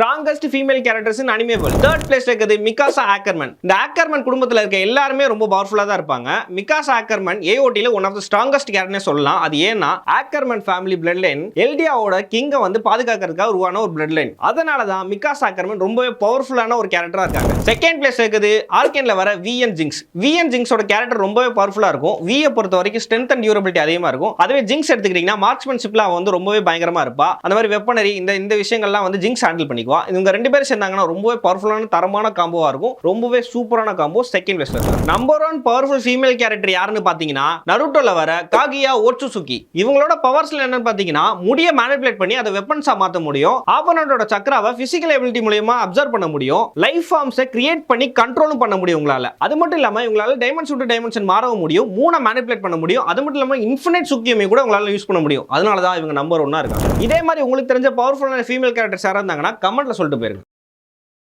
Strongest female characters in anime world. Third பிளேஸ்ல இருக்குது Mikasa ஆக்கர்மன். இந்த ஆக்கர்மன் குடும்பத்தில் இருக்க எல்லாருமே ரொம்ப பவர்ஃபுல்லா தான் இருப்பாங்க. மிகாசா ஆக்கர்மன் ஏஓடில ஒன் ஆஃப் த ஸ்ட்ராங்கஸ்ட் கேரக்டர்னே சொல்லலாம். அது ஏன்னா ஆக்கர்மன் ஃபேமிலி பிளட் லைன் எல்டியாவோட கிங்க வந்து பாதுகாக்கிறதுக்காக உருவான ஒரு பிளட் லைன். அதனால தான் மிகாசா ஆக்கர்மன் ரொம்பவே பவர்ஃபுல்லான ஒரு கேரக்டரா இருக்காங்க. செகண்ட் பிளேஸ்ல இருக்குது ஆர்கேன்ல வர விஎன் ஜிங்ஸ். விஎன் ஜிங்ஸோட கேரக்டர் ரொம்பவே பவர்ஃபுல்லா இருக்கும். வியை பொறுத்த வரைக்கும் ஸ்ட்ரென்த் அண்ட் டியூரபிலிட்டி அதிகமா இருக்கும். அதுவே ஜிங்ஸ் எடுத்துக்கிட்டீங்கன்னா மார்க்ஸ்மேன்ஷிப்ல அவன் வந்து ரொம்பவே பயங்கரமா இருப்பா. அந்த மாதிரி வெப்பனரி இந்த விஷயங்கள்லாம் வந்து ஜிங்ஸ் ஹேண்டில் பண்ணிக்குவா. இவங்க ரெண்டு பேரும் சேர்ந்தாங்கன்னா ரொம்பவே பவர்ஃபுல்லான தரமான காம்போவா இருக்கும். ரொம்பவே சூப்பரான காம்போ. செகண்ட் பிளேஸ்ல நம்பர் 1 பவர்ஃபுல் ஃபீமேல் கேரக்டர் யாருன்னு பாத்தீங்கன்னா நருட்டோல வர காகியா ஓட்சுசுகி. இவங்களோட பவர்ஸ்ல என்னன்னு பாத்தீங்கன்னா முடிய மேனிபுலேட் பண்ணி அதை வெப்பன்ஸா மாத்த முடியும். ஆப்போனன்ட்டோட சக்கராவை பிசிக்கல் எபிலிட்டி மூலமா அப்சர்வ் பண்ண முடியும். லைஃப் ஃபார்ம்ஸை கிரியேட் பண்ணி கண்ட்ரோலும் பண்ண முடியும் உங்களால. அது மட்டும் இல்லாம இவங்களால டைமென்ஷன் டு டைமென்ஷன் மாறவும் முடியும். மூணை மேனிபுலேட் பண்ண முடியும். அது மட்டும் இல்லாம இன்ஃபினிட் சுக்கியமே கூட உங்களால யூஸ் பண்ண முடியும். அதனால தான் இவங்க நம்பர் 1 இருக்காங்க. இதே மாதிரி உங்களுக்கு தெரிஞ்ச பவர்ஃபுல்லான ஃபீமேல் கேரக்டர்ஸ் யாரா இருந்தாங்கன்னா கமெண்ட்ல சொல்லிட்டு போயிருங்க.